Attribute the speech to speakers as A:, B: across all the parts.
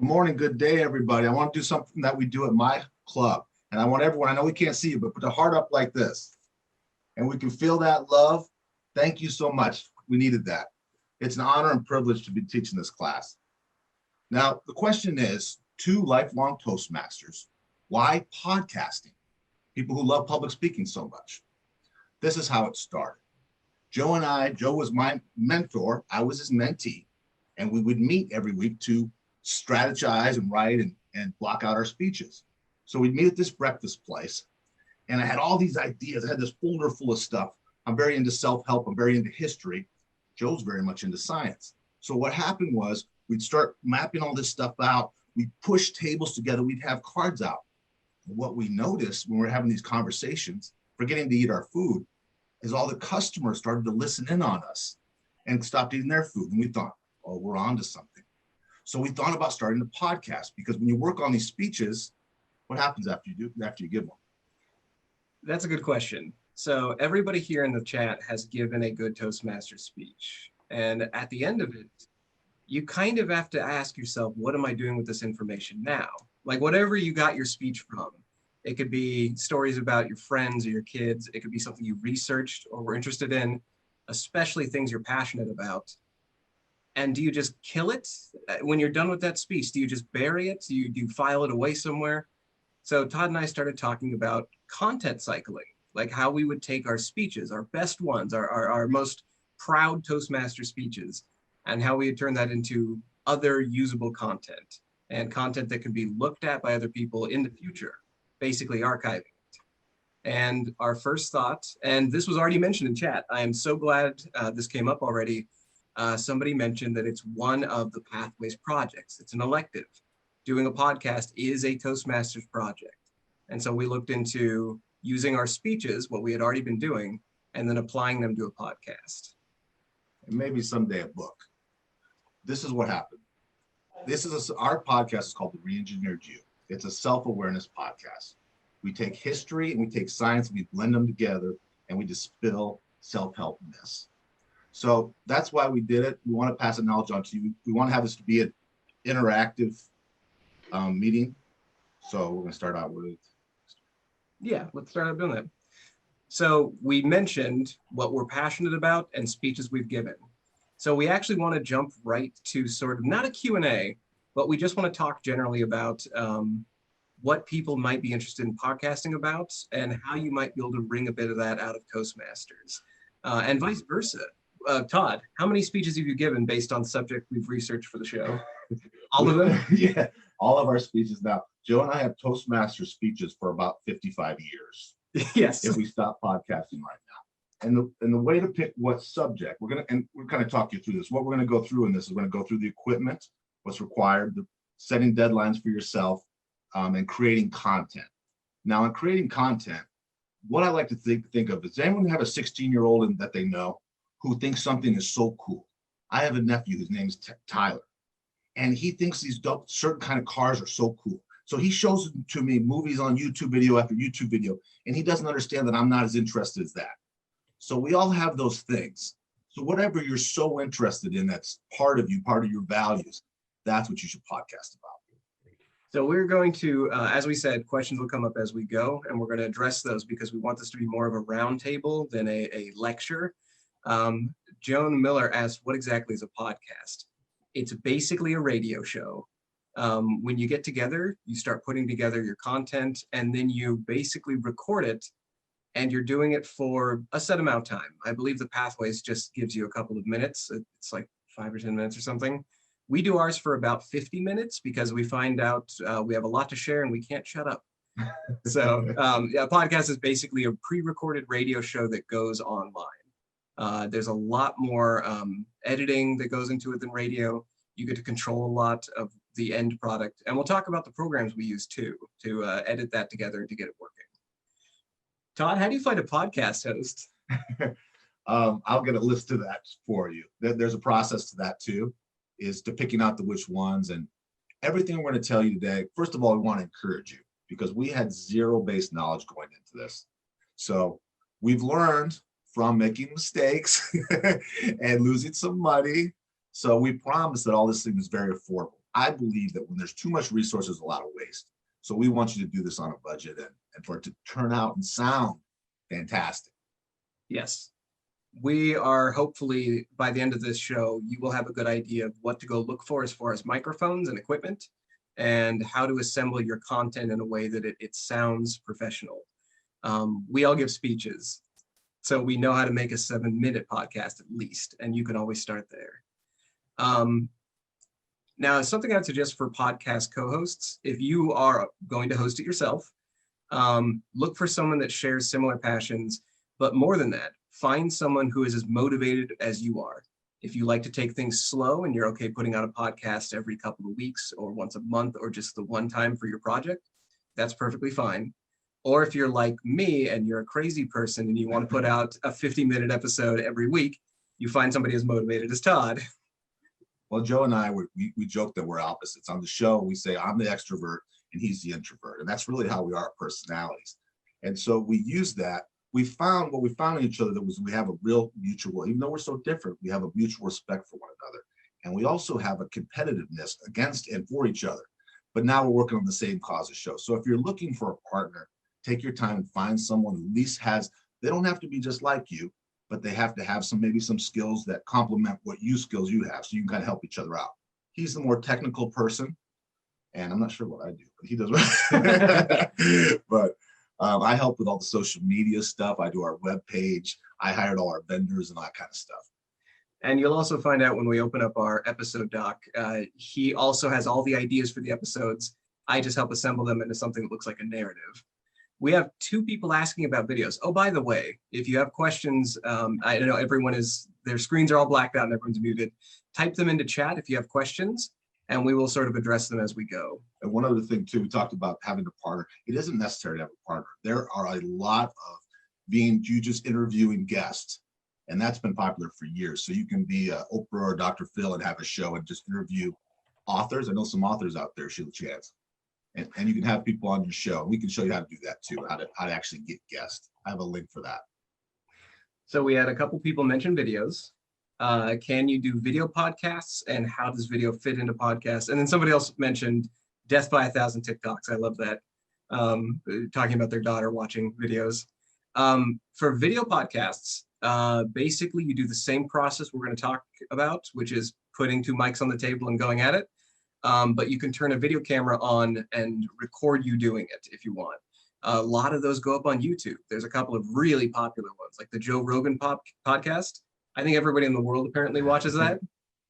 A: morning, good day, everybody. I want to do something that we do at my club. And I want everyone, I know we can't see you, but put the heart up like this. And we can feel that love. Thank you so much. We needed that. It's an honor and privilege to be teaching this class. Now, the question is, to lifelong Toastmasters, why podcasting? People who love public speaking so much. This is how it started. Joe was my mentor. I was his mentee. And we would meet every week to strategize and write and block out our speeches. So we'd meet at this breakfast place. And I had all these ideas. I had this folder full of stuff. I'm very into self-help. I'm very into history. Joe's very much into science. So what happened was we'd start mapping all this stuff out. We'd push tables together. We'd have cards out. What we noticed when we were having these conversations, forgetting to eat our food, is all the customers started to listen in on us and stopped eating their food. And we thought, oh, we're on to something. So we thought about starting a podcast, because when you work on these speeches, what happens after you give one?
B: That's a good question. So everybody here in the chat has given a good Toastmaster speech. And at the end of it, you kind of have to ask yourself, what am I doing with this information now? Like whatever you got your speech from, it could be stories about your friends or your kids. It could be something you researched or were interested in, especially things you're passionate about. And do you just kill it when you're done with that speech? Do you just bury it? Do you file it away somewhere? So Todd and I started talking about content cycling, like how we would take our speeches, our best ones, our most proud Toastmaster speeches, and how we would turn that into other usable content and content that can be looked at by other people in the future, basically archiving it. And our first thought, and this was already mentioned in chat, I am so glad this came up already. Somebody mentioned that it's one of the Pathways projects. It's an elective. Doing a podcast is a Toastmasters project. And so we looked into using our speeches, what we had already been doing, and then applying them to a podcast.
A: And maybe someday a book. This is what happened. Our podcast is called The Re-Engineered You. It's a self-awareness podcast. We take history and we take science and we blend them together and we distill self-helpness. So that's why we did it. We want to pass the knowledge on to you. We want to have this to be an interactive meeting. So we're going to start out with.
B: Yeah, let's start out doing that. So we mentioned what we're passionate about and speeches we've given. So we actually want to jump right to sort of not a Q&A, but we just want to talk generally about what people might be interested in podcasting about and how you might be able to wring a bit of that out of Toastmasters and vice versa. Todd, how many speeches have you given based on subject we've researched for the show? All of them?
A: Yeah, all of our speeches. Now, Joe and I have Toastmaster speeches for about 55 years.
B: Yes.
A: If we stop podcasting right now. And the way to pick what subject, we're kind of talk you through this. What we're going to go through in this is we're going to go through the equipment, what's required, the setting deadlines for yourself, and creating content. Now, in creating content, what I like to think of is, does anyone have a 16-year-old that they know who thinks something is so cool? I have a nephew, his name is Tyler, and he thinks these certain kind of cars are so cool. So he shows to me movies on YouTube video after YouTube video, and he doesn't understand that I'm not as interested as that. So we all have those things. So whatever you're so interested in, that's part of you, part of your values, that's what you should podcast about.
B: So we're going to, as we said, questions will come up as we go, and we're going to address those because we want this to be more of a roundtable than a lecture. Joan Miller asked, what exactly is a podcast? It's basically a radio show. When you get together, you start putting together your content, and then you basically record it, and you're doing it for a set amount of time. I believe the Pathways just gives you a couple of minutes. It's like 5 or 10 minutes or something. We do ours for about 50 minutes because we find out we have a lot to share and we can't shut up. So yeah, a podcast is basically a pre-recorded radio show that goes online. There's a lot more editing that goes into it than radio. You get to control a lot of the end product. And we'll talk about the programs we use too, to edit that together and to get it working. Todd, how do you find a podcast host?
A: I'll get a list of that for you. There's a process to that too, is to picking out the which ones, and everything we're going to tell you today. First of all, we want to encourage you because we had zero base knowledge going into this. So we've learned from making mistakes and losing some money. So we promise that all this thing is very affordable. I believe that when there's too much resources, a lot of waste. So we want you to do this on a budget and for it to turn out and sound fantastic.
B: Yes. We are hopefully by the end of this show, you will have a good idea of what to go look for as far as microphones and equipment and how to assemble your content in a way that it sounds professional. We all give speeches, so we know how to make a 7-minute podcast at least, and you can always start there. Now, something I'd suggest for podcast co-hosts, if you are going to host it yourself, look for someone that shares similar passions, but more than that, find someone who is as motivated as you are. If you like to take things slow and you're okay putting out a podcast every couple of weeks or once a month or just the one time for your project, that's perfectly fine. Or if you're like me and you're a crazy person and you want to put out a 50-minute episode every week, you find somebody as motivated as Todd.
A: Well, Joe and I, we joke that we're opposites. On the show, we say I'm the extrovert and he's the introvert. And that's really how we are personalities. And so we use that. We found in each other that was we have a real mutual, even though we're so different, we have a mutual respect for one another. And we also have a competitiveness against and for each other. But now we're working on the same cause of show. So if you're looking for a partner, take your time and find someone who at least they don't have to be just like you, but they have to have maybe some skills that complement skills you have. So you can kind of help each other out. He's the more technical person. And I'm not sure what I do, but he does. But I help with all the social media stuff. I do our web page. I hired all our vendors and all that kind of stuff.
B: And you'll also find out when we open up our episode doc, he also has all the ideas for the episodes. I just help assemble them into something that looks like a narrative. We have 2 people asking about videos. Oh, by the way, if you have questions, I know their screens are all blacked out and everyone's muted. Type them into chat if you have questions, and we will sort of address them as we go.
A: And one other thing too, we talked about having a partner. It isn't necessary to have a partner. There are a lot of you just interviewing guests, and that's been popular for years. So you can be Oprah or Dr. Phil and have a show and just interview authors. I know some authors out there, Sheila Chance. And you can have people on your show. We can show you how to do that too, how to actually get guests. I have a link for that.
B: So we had a couple people mention videos. Can you do video podcasts, and how does video fit into podcasts? And then somebody else mentioned death by 1,000 TikToks. I love that. Talking about their daughter watching videos. For video podcasts, basically you do the same process we're going to talk about, which is putting 2 mics on the table and going at it. But you can turn a video camera on and record you doing it if you want. A lot of those go up on YouTube. There's a couple of really popular ones, like the Joe Rogan podcast. I think everybody in the world apparently watches that.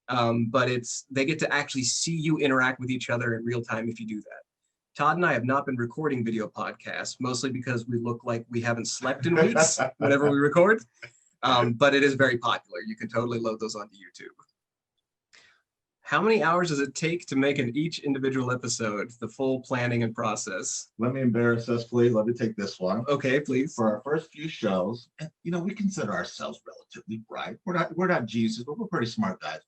B: But they get to actually see you interact with each other in real time if you do that. Todd and I have not been recording video podcasts, mostly because we look like we haven't slept in weeks whenever we record. But it is very popular. You can totally load those onto YouTube. How many hours does it take to make each individual episode, the full planning and process?
A: Let me embarrass us, please. Let me take this one.
B: Okay, please.
A: For our first few shows, we consider ourselves relatively bright. We're not geniuses, but we're pretty smart guys.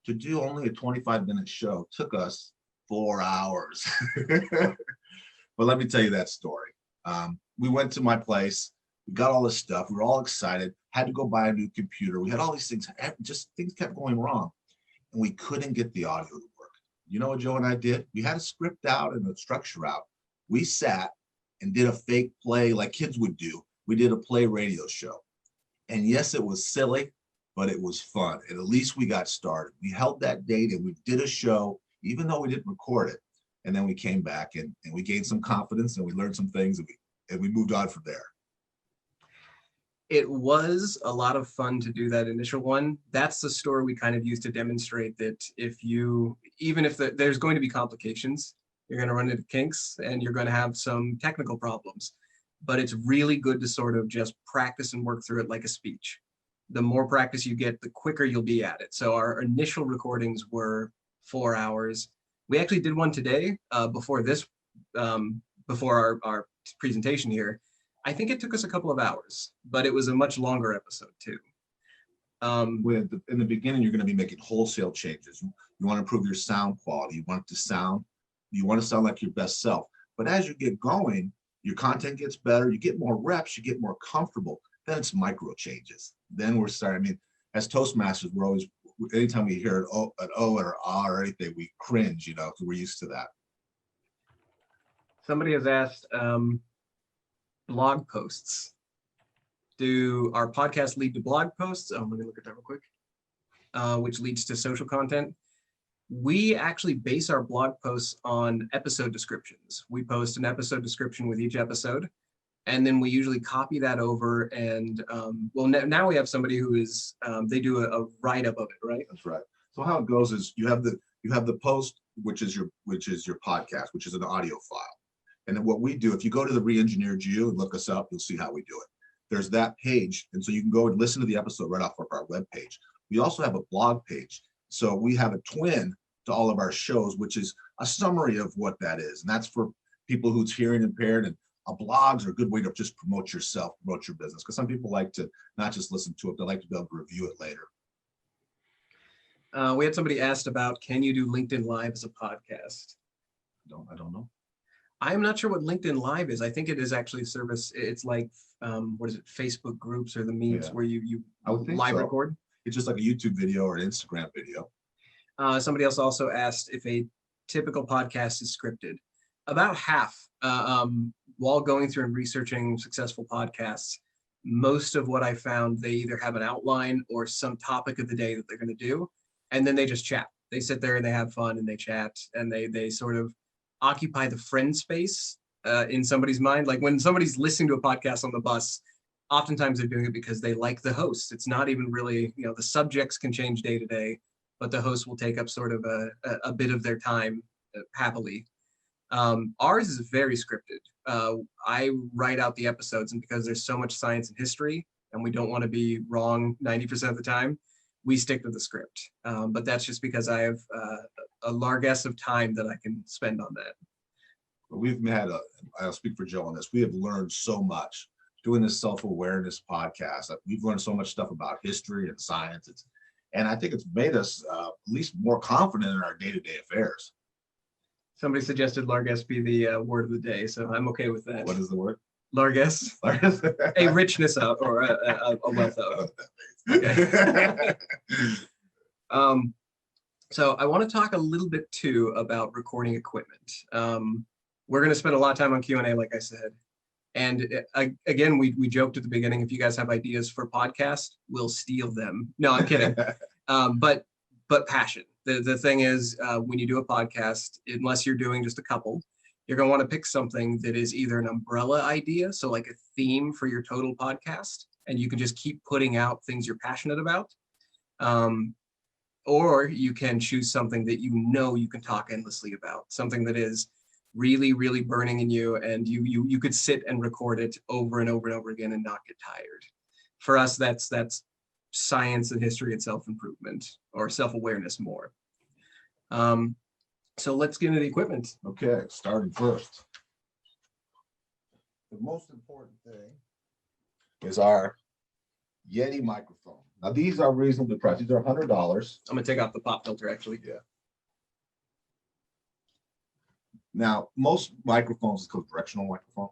A: To do only a 25-minute show took us 4 hours. But let me tell you that story. We went to my place. We got all this stuff. We were all excited. Had to go buy a new computer. We had all these things. Just things kept going wrong. And we couldn't get the audio to work. You know what Joe and I did? We had a script out and a structure out. We sat and did a fake play like kids would do. We did a play radio show. And yes, it was silly, but it was fun. And at least we got started. We held that date and we did a show, even though we didn't record it. And then we came back and we gained some confidence and we learned some things and we moved on from there.
B: It was a lot of fun to do that initial one. That's the story we kind of use to demonstrate that even if there's going to be complications, you're going to run into kinks and you're going to have some technical problems. But it's really good to sort of just practice and work through it like a speech. The more practice you get, the quicker you'll be at it. So our initial recordings were 4 hours. We actually did one today before our presentation here. I think it took us a couple of hours, but it was a much longer episode too.
A: In the beginning, you're going to be making wholesale changes. You want to improve your sound quality. You want to sound like your best self. But as you get going, your content gets better. You get more reps. You get more comfortable. Then it's micro changes. Then we're starting. I mean, as Toastmasters, anytime we hear an O or ah or anything, we cringe, you know, because we're used to that.
B: Somebody has asked, blog posts. Do our podcasts lead to blog posts? Oh, let me look at that real quick. Which leads to social content. We actually base our blog posts on episode descriptions. We post an episode description with each episode, and then we usually copy that over. And well, now we have somebody who is they do a write-up of it, right?
A: That's right. So how it goes is you have the post, which is your podcast, which is an audio file. And then what we do, if you go to the Re-Engineered You and look us up, you'll see how we do it. There's that page, and so you can go and listen to the episode right off of our webpage. We also have a blog page. So we have a twin to all of our shows, which is a summary of what that is. And that's for people who's hearing impaired. And blogs are a good way to just promote yourself, promote your business. Because some people like to not just listen to it, they like to be able to review it later.
B: We had somebody asked about, can you do LinkedIn Live as a podcast?
A: I don't know.
B: I'm not sure what LinkedIn Live is. I think it is actually a service. It's like, what is it, Facebook groups or the memes where you live record?
A: It's just like a YouTube video or an Instagram video.
B: Somebody else also asked if a typical podcast is scripted. About half. While going through and researching successful podcasts, most of what I found, they either have an outline or some topic of the day that they're going to do, and then they just chat. They sit there and they have fun and they chat, and they sort of occupy the friend space in somebody's mind. Like when somebody's listening to a podcast on the bus, oftentimes they're doing it because they like the host. It's not even really, you know, the subjects can change day to day, but the host will take up sort of a bit of their time happily. Ours is very scripted. I write out the episodes, and because there's so much science and history and we don't want to be wrong 90% of the time, we stick to the script. But that's just because I have a largesse of time that I can spend on that.
A: We've had I'll speak for Joe on this. We have learned so much doing this self-awareness podcast. We've learned so much stuff about history and science. And I think it's made us at least more confident in our day-to-day affairs.
B: Somebody suggested largesse be the word of the day, so I'm okay with that.
A: What is the word?
B: Largesse. A richness of, or a wealth of. Okay. So I want to talk a little bit too about recording equipment. We're going to spend a lot of time on Q&A, like I said. And again, we joked at the beginning, if you guys have ideas for podcasts, we'll steal them. No, I'm kidding. But passion. The thing is, when you do a podcast, unless you're doing just a couple, you're going to want to pick something that is either an umbrella idea, so like a theme for your total podcast, and you can just keep putting out things you're passionate about. Or you can choose something that you know you can talk endlessly about, something that is really, really burning in you, and you could sit and record it over and over and over again and not get tired. For us, that's science and history and self-improvement, or self-awareness more. So let's get into the equipment.
A: Okay, starting first. The most important thing is our Yeti microphone. Now these are reasonably priced. These are $100.
B: I'm gonna take off the pop filter actually.
A: Yeah. Now, most microphones is called directional microphone.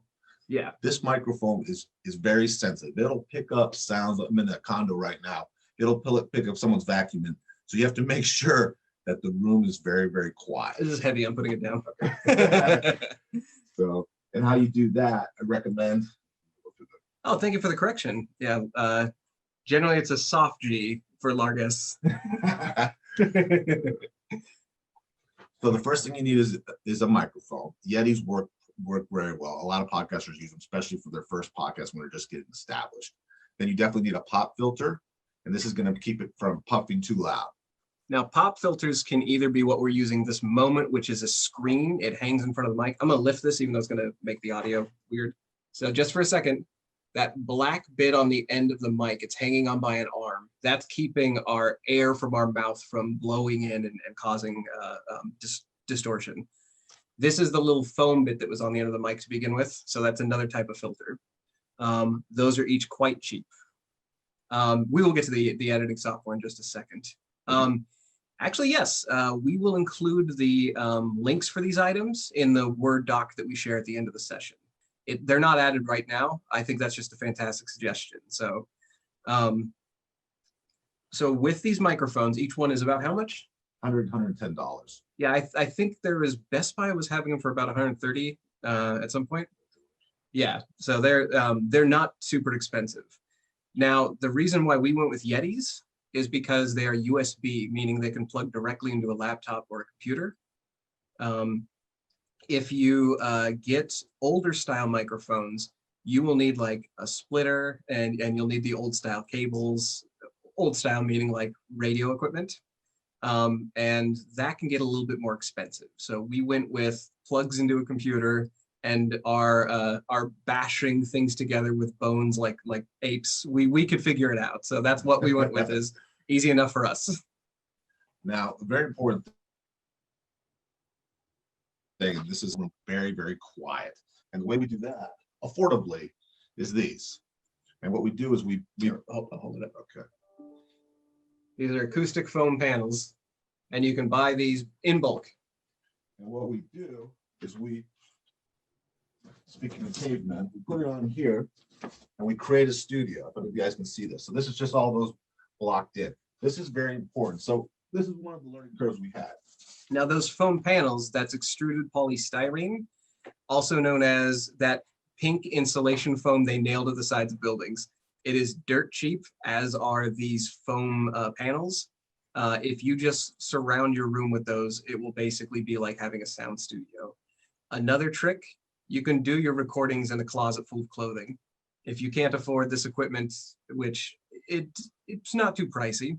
B: Yeah.
A: This microphone is very sensitive. It'll pick up sounds. I'm in a condo right now. It'll pick up someone's vacuuming. So you have to make sure that the room is very, very quiet.
B: This is heavy. I'm putting it down.
A: So, and how you do that, I recommend.
B: Oh, thank you for the correction. Yeah. Generally, it's a soft G for largesse.
A: So the first thing you need is a microphone. Yetis work very well. A lot of podcasters use them, especially for their first podcast when they're just getting established. Then you definitely need a pop filter, and this is going to keep it from puffing too loud.
B: Now, pop filters can either be what we're using this moment, which is a screen. It hangs in front of the mic. I'm going to lift this, even though it's going to make the audio weird. So just for a second, that black bit on the end of the mic, it's hanging on by an arm. That's keeping our air from our mouth from blowing in and causing distortion. This is the little foam bit that was on the end of the mic to begin with. So that's another type of filter. Those are each quite cheap. We will get to the editing software in just a second. Actually, yes, we will include the links for these items in the Word doc that we share at the end of the session. They're not added right now. I think that's just a fantastic suggestion. So So with these microphones, each one is about how much?
A: $110.
B: Yeah, I think there was Best Buy was having them for about 130 at some point. Yeah, so they're not super expensive. Now, the reason why we went with Yetis is because they are USB, meaning they can plug directly into a laptop or a computer. Um, if you get older style microphones, you will need like a splitter and you'll need the old style cables, old style meaning like radio equipment. And that can get a little bit more expensive. So we went with plugs into a computer and are bashing things together with bones like apes. We could figure it out. So that's what we went with, is easy enough for us.
A: Now, a very important thing, this is very, very quiet. And the way we do that affordably is these. And what we do is we
B: Hold it up.
A: okay.
B: These are acoustic foam panels, and you can buy these in bulk.
A: And what we do is speaking of cavemen, we put it on here and we create a studio. I don't know if you guys can see this. So this is just all those blocked in. This is very important. So this is one of the learning curves we had.
B: Now those foam panels, that's extruded polystyrene, also known as that pink insulation foam they nail to the sides of buildings. It is dirt cheap, as are these foam panels. If you just surround your room with those, it will basically be like having a sound studio. Another trick, you can do your recordings in a closet full of clothing. If you can't afford this equipment, which it's not too pricey.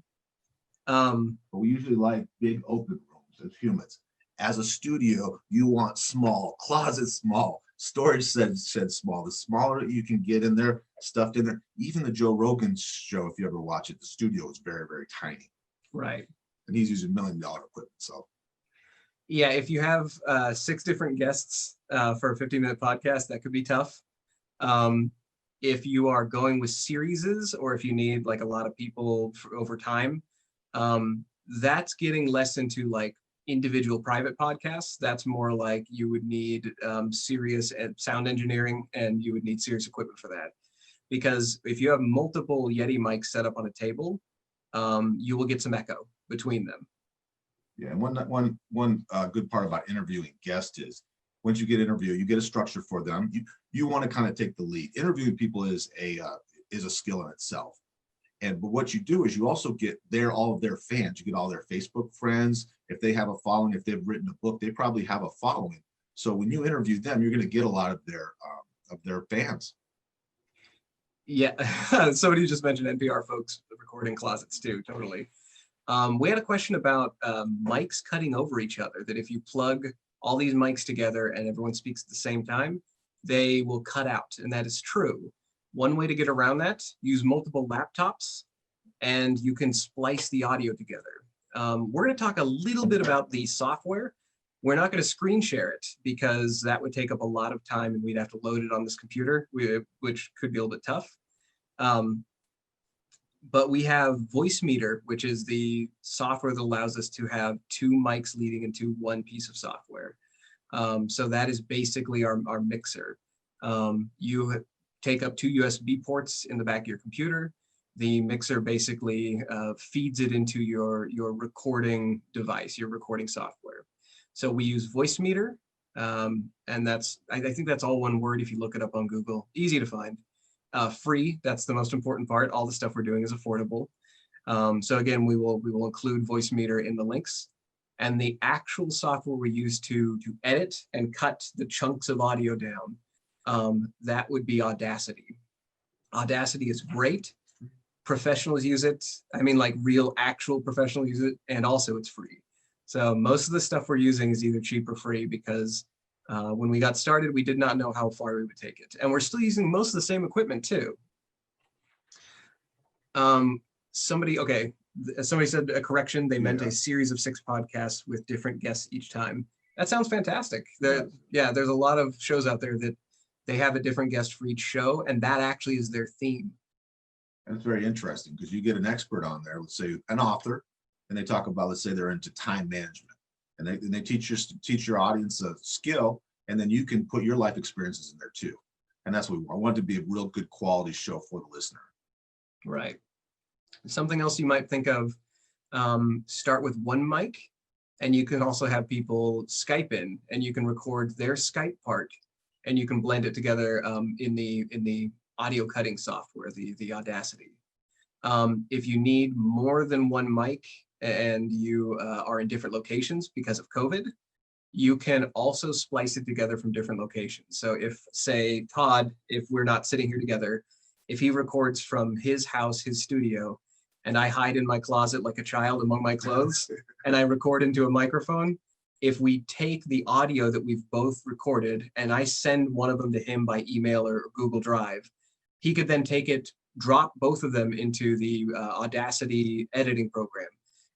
A: But we usually like big open rooms as humans. As a studio, you want small, closets small, storage shed small. The smaller you can get in there, stuffed in there. Even the Joe Rogan show, if you ever watch it, the studio is very, very tiny.
B: Right.
A: And he's using $1 million equipment. So
B: yeah, if you have 6 different guests for a 15-minute podcast, that could be tough. If you are going with serieses, or if you need like a lot of people over time, that's getting less into like individual private podcasts. That's more like you would need serious sound engineering, and you would need serious equipment for that. Because if you have multiple Yeti mics set up on a table, you will get some echo between them.
A: yeah, and one good part about interviewing guests is once you get interviewed, you get a structure for them. You want to kind of take the lead. Interviewing people is a skill in itself. But what you do is you also get all of their fans. You get all their Facebook friends. If they have a following, if they've written a book, they probably have a following. So when you interview them, you're going to get a lot of their fans.
B: Yeah, somebody just mentioned NPR folks recording closets too. Totally. We had a question about mics cutting over each other, that if you plug all these mics together and everyone speaks at the same time, they will cut out. And that is true. One way to get around that, use multiple laptops, and you can splice the audio together. We're going to talk a little bit about the software. We're not going to screen share it because that would take up a lot of time and we'd have to load it on this computer, which could be a little bit tough. But we have Voicemeeter, which is the software that allows us to have 2 mics leading into one piece of software. So that is basically our mixer. You take up 2 USB ports in the back of your computer. The mixer basically feeds it into your recording device, your recording software. So we use Voicemeeter, and I think that's all one word if you look it up on Google. Easy to find. Free, that's the most important part. All the stuff we're doing is affordable. So again, we will include Voicemeeter in the links. And the actual software we use to edit and cut the chunks of audio down, that would be Audacity. Audacity is great. Professionals use it. I mean, like real actual professionals use it, and also it's free. So most of the stuff we're using is either cheap or free, because when we got started, we did not know how far we would take it. And we're still using most of the same equipment too. Somebody said a correction. They meant a series of 6 podcasts with different guests each time. That sounds fantastic. Yeah, there's a lot of shows out there that they have a different guest for each show, and that actually is their theme.
A: And it's very interesting because you get an expert on there, let's say an author, and they talk about, let's say they're into time management, and they teach your audience a skill, and then you can put your life experiences in there too. And that's what we want. I want it to be a real good quality show for the listener.
B: Right. Something else you might think of, start with one mic, and you can also have people Skype in, and you can record their Skype part, and you can blend it together in the audio cutting software, the Audacity. If you need more than one mic and you are in different locations because of COVID, you can also splice it together from different locations. So if, say, Todd, if we're not sitting here together, if he records from his house, his studio, and I hide in my closet like a child among my clothes, and I record into a microphone, if we take the audio that we've both recorded and I send one of them to him by email or Google Drive, he could then take it, drop both of them into the Audacity editing program.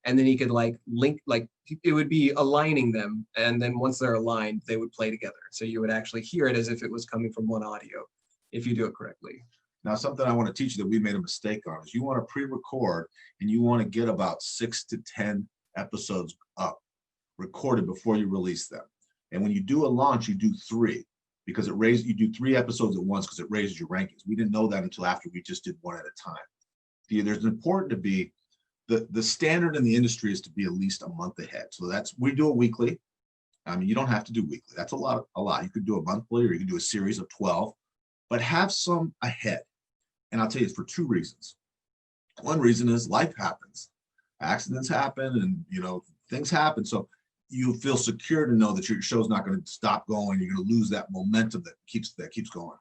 B: And then he could like link, like it would be aligning them. And then once they're aligned, they would play together. So you would actually hear it as if it was coming from one audio, if you do it correctly.
A: Now, something I want to teach you that we made a mistake on is you want to pre-record and you want to get about 6 to 10 episodes up recorded before you release them. And when you do a launch, you do 3 because it raises, you do 3 episodes at once because it raises your rankings. We didn't know that until after we just did 1 at a time. There's important to be, the standard in the industry is to be at least a month ahead. So that's, we do it weekly. I mean, you don't have to do weekly. That's a lot. You could do a monthly or you could do a series of 12, but have some ahead. And I'll tell you, it's for 2 reasons. One reason is life happens. Accidents happen and, you know, things happen. So you feel secure to know that your show's not going to stop going. You're going to lose that momentum that keeps going.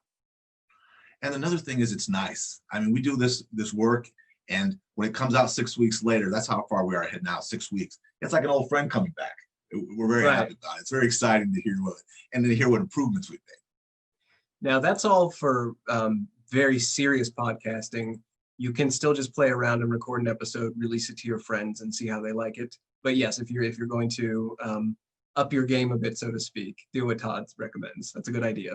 A: And another thing is it's nice. I mean, we do this work, and when it comes out 6 weeks later, that's how far we are ahead now, 6 weeks. It's like an old friend coming back. We're very happy about it. It's very exciting to hear what improvements we've made.
B: Now that's all for very serious podcasting. You can still just play around and record an episode, release it to your friends and see how they like it. But yes, if you're going to up your game a bit, so to speak, do what Todd recommends. That's a good idea.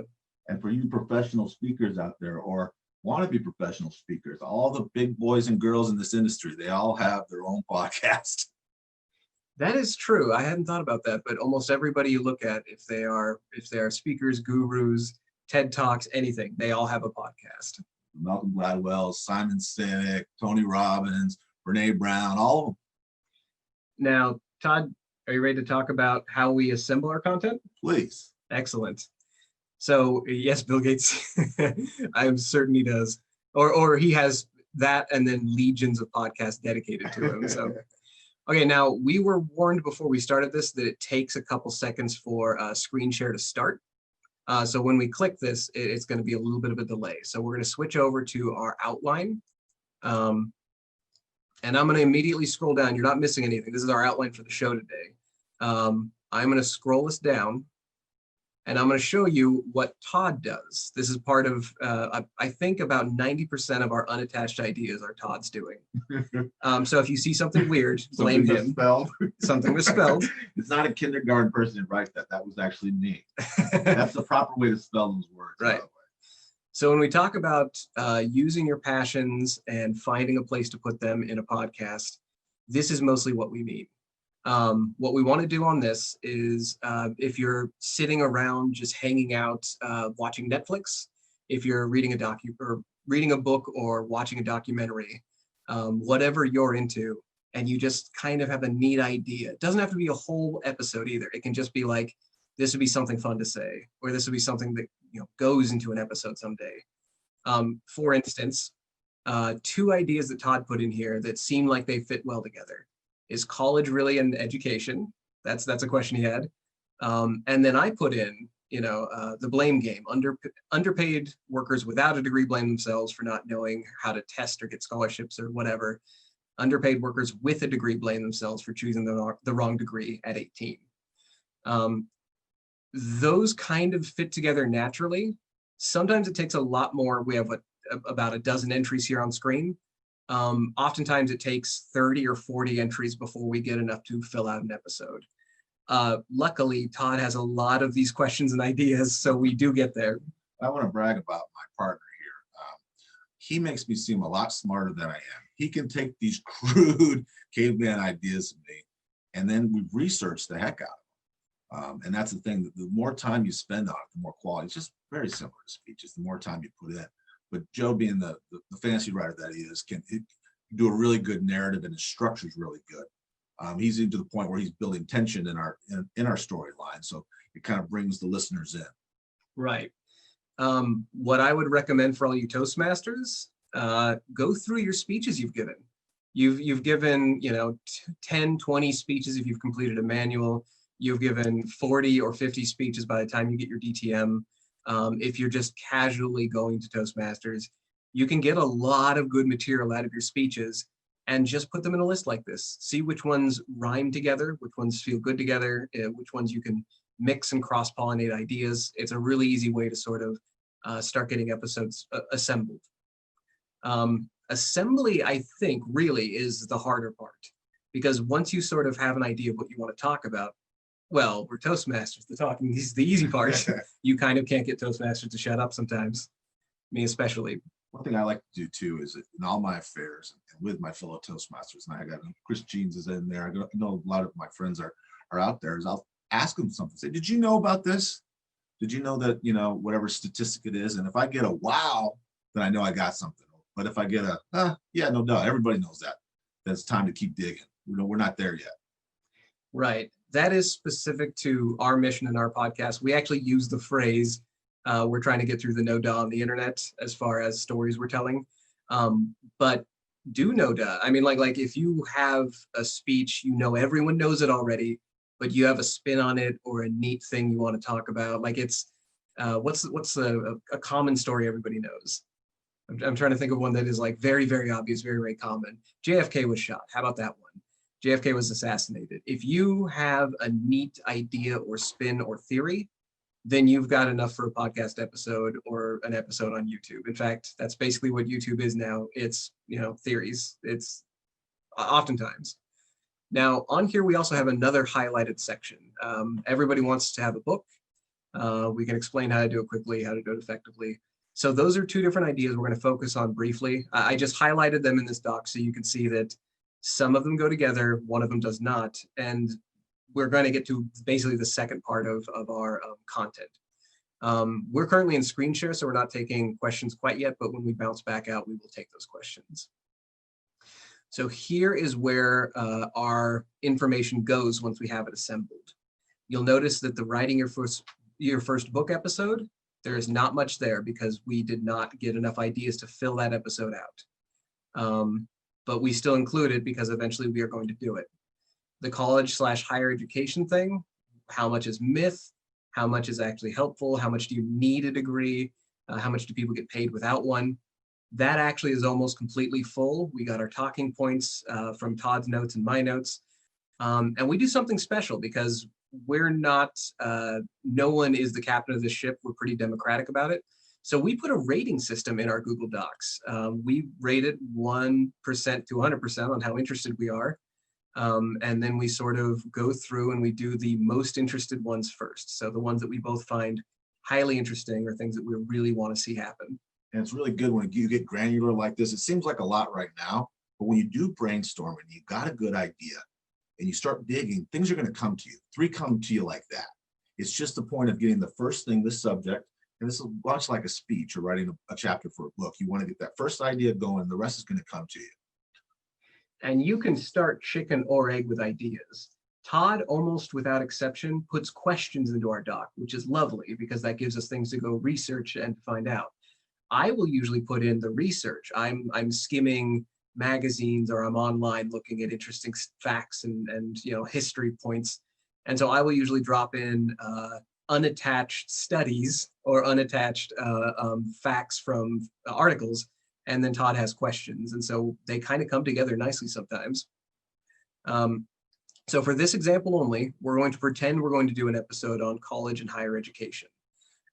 A: And for you professional speakers out there or want to be professional speakers, all the big boys and girls in this industry, they all have their own podcast.
B: That is true. I hadn't thought about that, but almost everybody you look at, if they are speakers, gurus, TED Talks, anything, they all have a podcast.
A: Malcolm Gladwell, Simon Sinek, Tony Robbins, Brene Brown, all of them.
B: Now, Todd, are you ready to talk about how we assemble our content?
A: Please.
B: Excellent. So yes, Bill Gates, I'm certain he does, or he has that and then legions of podcasts dedicated to him. So, okay, now we were warned before we started this that it takes a couple seconds for screen share to start. So when we click this, it's going to be a little bit of a delay. So we're going to switch over to our outline. And I'm going to immediately scroll down. You're not missing anything. This is our outline for the show today. I'm going to scroll this down. And I'm going to show you what Todd does. This is part of, I think about 90% of our unattached ideas are Todd's doing. So if you see something weird, blame him. Something misspelled.
A: It's not a kindergarten person who writes that. That was actually me. That's the proper way to spell those words.
B: Right. So when we talk about using your passions and finding a place to put them in a podcast, this is mostly what we mean. What we want to do on this is if you're sitting around just hanging out, watching Netflix, if you're reading a book or watching a documentary, whatever you're into, and you just kind of have a neat idea. It doesn't have to be a whole episode either. It can just be like, this would be something fun to say, or this would be something that goes into an episode someday. For instance, 2 ideas that Todd put in here that seem like they fit well together. Is college really an education? That's a question he had. And then I put in, the blame game. Underpaid workers without a degree blame themselves for not knowing how to test or get scholarships or whatever. Underpaid workers with a degree blame themselves for choosing the wrong degree at 18. Those kind of fit together naturally. Sometimes it takes a lot more. We have about a dozen entries here on screen. Oftentimes it takes 30 or 40 entries before we get enough to fill out an episode. Luckily, Todd has a lot of these questions and ideas, so we do get there.
A: I want to brag about my partner here. He makes me seem a lot smarter than I am. He can take these crude caveman ideas of me, and then we've researched the heck out of them. And that's the thing, that the more time you spend on it, the more quality. It's just very similar to speeches, the more time you put in. But Joe, being the fantasy writer that he is, do a really good narrative, and his structure is really good. He's even to the point where he's building tension in our storyline, so it kind of brings the listeners in.
B: Right. What I would recommend for all you Toastmasters, go through your speeches you've given. You've given, 10, 20 speeches if you've completed a manual. You've given 40 or 50 speeches by the time you get your DTM. If you're just casually going to Toastmasters, you can get a lot of good material out of your speeches and just put them in a list like this. See which ones rhyme together, which ones feel good together, which ones you can mix and cross-pollinate ideas. It's a really easy way to sort of start getting episodes assembled. Assembly, I think, really is the harder part, because once you sort of have an idea of what you want to talk about, well, we're Toastmasters. The talking is the easy part. You kind of can't get Toastmasters to shut up sometimes, me especially.
A: One thing I like to do too is in all my affairs and with my fellow Toastmasters, and I got Chris Jeans is in there. I know a lot of my friends are out there. Is I'll ask them something. Say, did you know about this? Did you know that, whatever statistic it is? And if I get a wow, then I know I got something. But if I get a, yeah, no doubt, everybody knows that. Then it's time to keep digging. We're not there yet.
B: Right. That is specific to our mission in our podcast. We actually use the phrase, we're trying to get through the no-duh on the internet as far as stories we're telling. But do no-duh. I mean, like if you have a speech, everyone knows it already, but you have a spin on it or a neat thing you want to talk about. Like it's, what's a common story everybody knows? I'm trying to think of one that is like very, very obvious, very, very common. JFK was shot. How about that one? JFK was assassinated. If you have a neat idea or spin or theory, then you've got enough for a podcast episode or an episode on YouTube. In fact, that's basically what YouTube is now. It's, theories. It's oftentimes. Now, on here, we also have another highlighted section. Everybody wants to have a book. We can explain how to do it quickly, how to do it effectively. So those are two different ideas we're going to focus on briefly. I just highlighted them in this doc so you can see that some of them go together, one of them does not. And we're going to get to basically the second part of our content. We're currently in screen share, so we're not taking questions quite yet, but when we bounce back out, we will take those questions. So here is where our information goes once we have it assembled. You'll notice that the writing your first book episode, there is not much there because we did not get enough ideas to fill that episode out. But we still include it because eventually we are going to do it. The college/higher education thing, how much is myth? How much is actually helpful? How much do you need a degree? How much do people get paid without one? That actually is almost completely full. We got our talking points from Todd's notes and my notes. And we do something special because we're not, no one is the captain of the ship. We're pretty democratic about it. So we put a rating system in our Google Docs. We rate it 1% to 100% on how interested we are. And then we sort of go through and we do the most interested ones first. So the ones that we both find highly interesting or things that we really want to see happen.
A: And it's really good when you get granular like this. It seems like a lot right now, but when you do brainstorm and you got a good idea and you start digging, things are going to come to you. 3 come to you like that. It's just the point of getting the first thing, this subject, and this is much like a speech or writing a chapter for a book. You want to get that first idea going, the rest is going to come to you.
B: And you can start chicken or egg with ideas. Todd, almost without exception, puts questions into our doc, which is lovely because that gives us things to go research and to find out. I will usually put in the research. I'm skimming magazines or I'm online looking at interesting facts and history points. And so I will usually drop in unattached studies or unattached facts from articles. And then Todd has questions. And so they kind of come together nicely sometimes. So for this example only, we're going to pretend we're going to do an episode on college and higher education.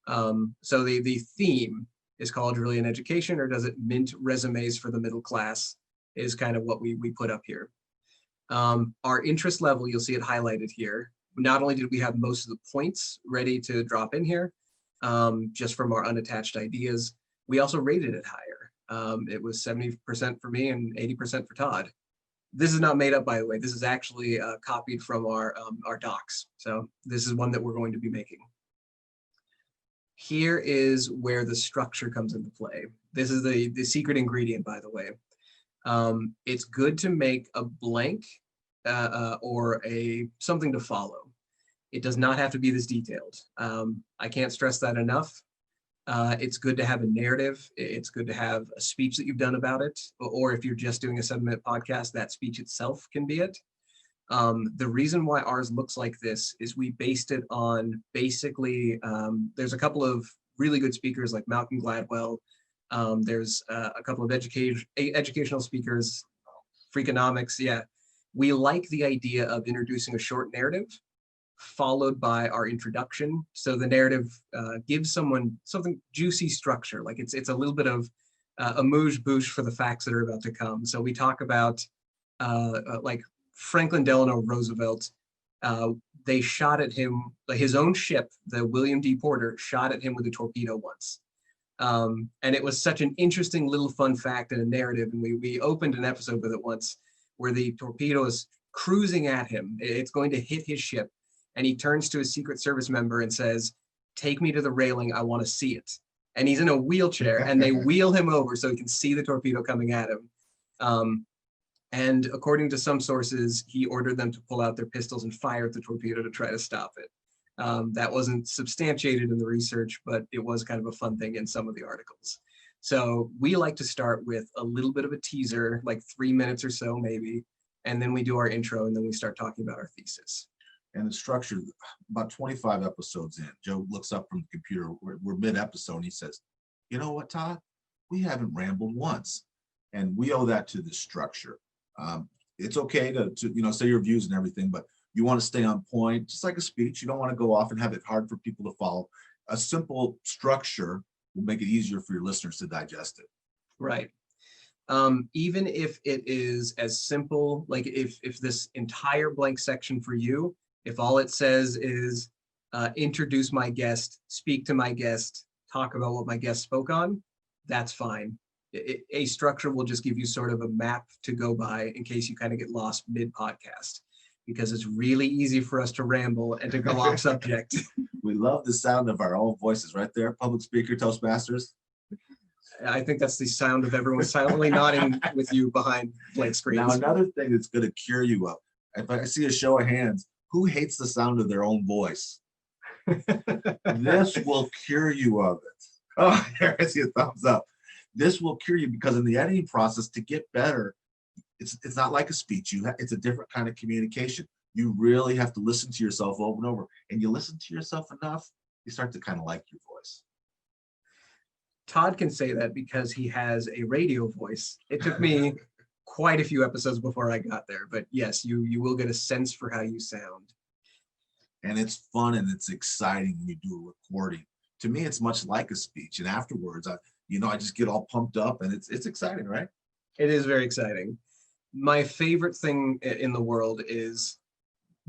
B: So the theme is college really an education, or does it mint resumes for the middle class is kind of what we put up here. Our interest level, you'll see it highlighted here. Not only did we have most of the points ready to drop in here, just from our unattached ideas, we also rated it higher. It was 70% for me and 80% for Todd. This is not made up, by the way. This is actually copied from our docs. So this is one that we're going to be making. Here is where the structure comes into play. This is the secret ingredient, by the way. It's good to make a blank or something to follow. It does not have to be this detailed. I can't stress that enough. It's good to have a narrative. It's good to have a speech that you've done about it. Or if you're just doing a 7-minute podcast, that speech itself can be it. The reason why ours looks like this is we based it on basically, there's a couple of really good speakers like Malcolm Gladwell. There's a couple of educational speakers, Freakonomics. Yeah, we like the idea of introducing a short narrative followed by our introduction. So the narrative gives someone something juicy structure, like it's a little bit of a amuse-bouche for the facts that are about to come. So we talk about like Franklin Delano Roosevelt. They shot at him, like his own ship, the William D. Porter, shot at him with a torpedo once. And it was such an interesting little fun fact and a narrative. And we opened an episode with it once where the torpedo is cruising at him. It's going to hit his ship. And he turns to a Secret Service member and says, "Take me to the railing. I want to see it." And he's in a wheelchair and they wheel him over so he can see the torpedo coming at him. And according to some sources, he ordered them to pull out their pistols and fire at the torpedo to try to stop it. That wasn't substantiated in the research, but it was kind of a fun thing in some of the articles. So we like to start with a little bit of a teaser, like 3 minutes or so maybe, and then we do our intro and then we start talking about our thesis.
A: And it's structured about 25 episodes in. Joe looks up from the computer. We're mid-episode and he says, "You know what, Todd? We haven't rambled once." And we owe that to the structure. It's okay to say your views and everything, but you want to stay on point, just like a speech. You don't want to go off and have it hard for people to follow. A simple structure will make it easier for your listeners to digest it.
B: Right. Even if it is as simple, like if this entire blank section for you, if all it says is introduce my guest, speak to my guest, talk about what my guest spoke on, that's fine. A structure will just give you sort of a map to go by in case you kind of get lost mid-podcast, because it's really easy for us to ramble and to go off subject.
A: We love the sound of our own voices right there. Public speaker, Toastmasters.
B: I think that's the sound of everyone silently nodding with you behind blank screens.
A: Now, another thing that's going to cure you up. If I see a show of hands, who hates the sound of their own voice? This will cure you of it. Oh, there I see a thumbs up. This will cure you because in the editing process, to get better, it's not like a speech. It's a different kind of communication. You really have to listen to yourself over and over. And you listen to yourself enough, you start to kind of like your voice.
B: Todd can say that because he has a radio voice. It took me quite a few episodes before I got there, but yes, you will get a sense for how you sound.
A: And it's fun and it's exciting when you do a recording. To me, it's much like a speech. And afterwards, I just get all pumped up and it's exciting, right?
B: It is very exciting. My favorite thing in the world is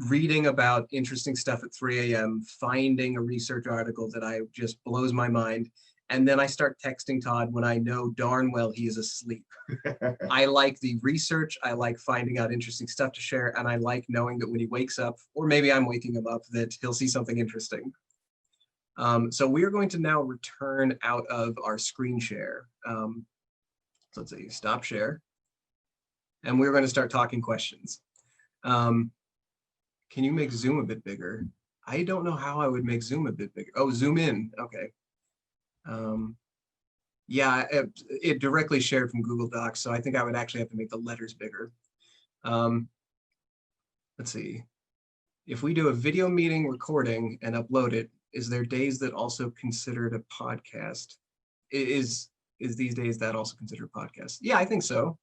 B: reading about interesting stuff at 3 a.m., finding a research article that just blows my mind. And then I start texting Todd when I know darn well he is asleep. I like the research. I like finding out interesting stuff to share. And I like knowing that when he wakes up, or maybe I'm waking him up, that he'll see something interesting. So we are going to now return out of our screen share. So let's see, stop share. And we're going to start talking questions. Can you make Zoom a bit bigger? I don't know how I would make Zoom a bit bigger. Oh, zoom in. Okay. Yeah, it directly shared from Google Docs, so I think I would actually have to make the letters bigger. Let's see. If we do a video meeting recording and upload it, is there days that also considered a podcast? Is these days that also considered a podcast? Yeah, I think so.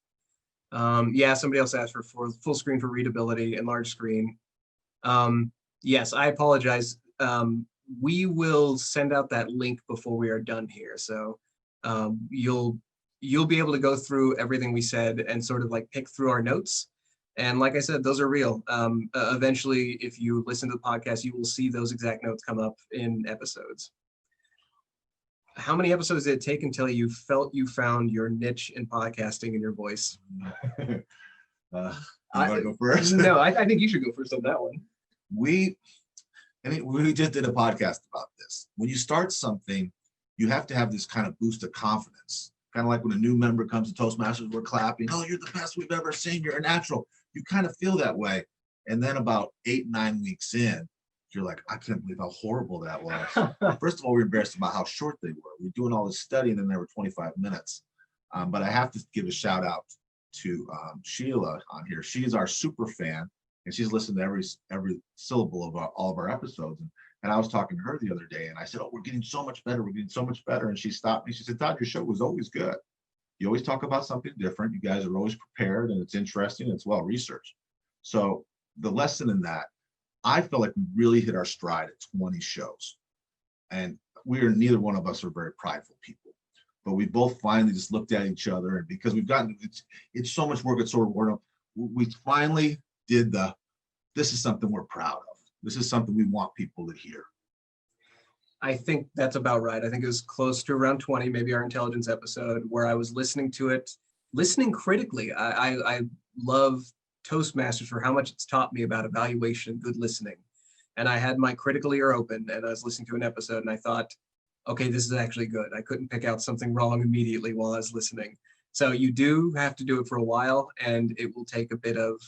B: Yeah, somebody else asked for full screen for readability and large screen. Yes, I apologize. We will send out that link before we are done here. So you'll be able to go through everything we said and sort of like pick through our notes. And like I said, those are real. Eventually, if you listen to the podcast, you will see those exact notes come up in episodes. How many episodes did it take until you felt you found your niche in podcasting and your voice?
A: You want to go first?
B: No, I think you should go first on that one.
A: We just did a podcast about this. When you start something, you have to have this kind of boost of confidence Kind of like when a new member comes to Toastmasters, we're clapping. Oh, you're the best we've ever seen. You're a natural. You kind of feel that way. And then about 8, 9 weeks in, you're like, I can't believe how horrible that was. First of all, we're embarrassed about how short they were. We're doing all this study, and then they were 25 minutes. But I have to give a shout out to Sheila on here. She is our super fan, and she's listened to every syllable of all of our episodes. And I was talking to her the other day, and I said, "Oh, we're getting so much better. We're getting so much better." And she stopped me. She said, "Todd, your show was always good. You always talk about something different. You guys are always prepared, and it's interesting. And it's well researched." So the lesson in that, I feel like we really hit our stride at 20 shows, and neither one of us are very prideful people, but we both finally just looked at each other, and because we've gotten it's so much work, it's so rewarding. We finally did this is something we're proud of. This is something we want people to hear.
B: I think that's about right. I think it was close to around 20, maybe our intelligence episode, where I was listening to it, listening critically. I love Toastmasters for how much it's taught me about evaluation and good listening. And I had my critical ear open, and I was listening to an episode, and I thought, okay, this is actually good. I couldn't pick out something wrong immediately while I was listening. So you do have to do it for a while, and it will take a bit of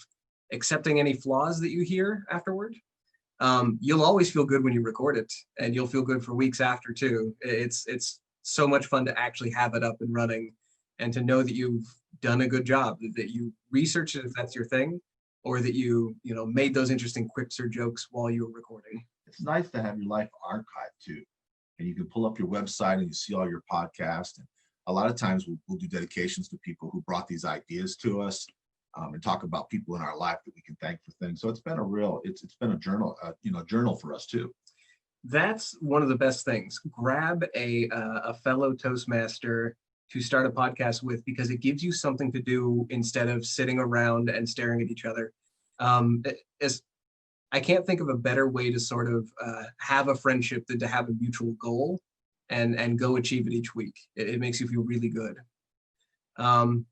B: accepting any flaws that you hear afterward. You'll always feel good when you record it, and you'll feel good for weeks after too. It's so much fun to actually have it up and running, and to know that you've done a good job, that you researched it if that's your thing, or that you made those interesting quips or jokes while you were recording.
A: It's nice to have your life archived too, and you can pull up your website and you see all your podcasts. And a lot of times we'll do dedications to people who brought these ideas to us, and talk about people in our life that we can thank for things. So it's been a journal for us too.
B: That's one of the best things. Grab a fellow Toastmaster to start a podcast with, because it gives you something to do instead of sitting around and staring at each other. I can't think of a better way to sort of have a friendship than to have a mutual goal and go achieve it each week. It makes you feel really good.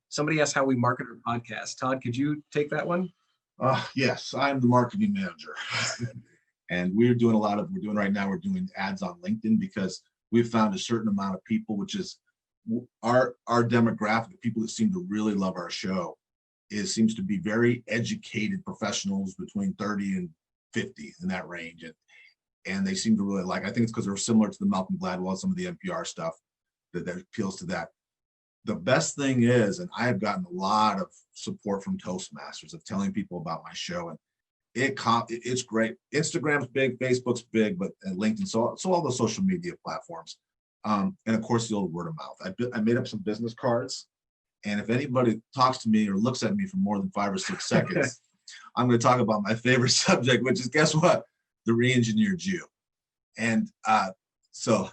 B: Somebody asked how we market our podcast. Todd, could you take that one?
A: Yes, I'm the marketing manager. And we're doing right now, we're doing ads on LinkedIn, because we've found a certain amount of people, which is our demographic, people that seem to really love our show, seems to be very educated professionals between 30 and 50, in that range. And they seem to really I think it's because they're similar to the Malcolm Gladwell, some of the NPR stuff that appeals to that. The best thing is, and I have gotten a lot of support from Toastmasters of telling people about my show, and it's great. Instagram's big, Facebook's big, but and LinkedIn, so all the social media platforms, and of course the old word of mouth. I made up some business cards, and if anybody talks to me or looks at me for more than 5 or 6 seconds, I'm going to talk about my favorite subject, which is, guess what? The re-engineered Jew. And so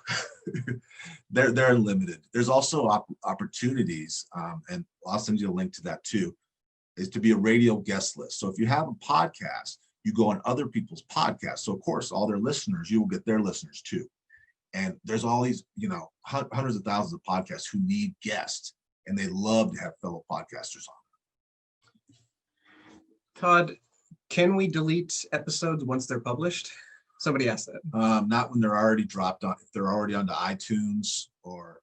A: they're limited. There's also opportunities, and I'll send you a link to that too, is to be a radio guest list. So if you have a podcast, you go on other people's podcasts. So of course, all their listeners, you will get their listeners too. And there's all these, hundreds of thousands of podcasts who need guests, and they love to have fellow podcasters on.
B: Todd, can we delete episodes once they're published? Somebody asked that.
A: Not when they're already dropped on. If they're already onto iTunes or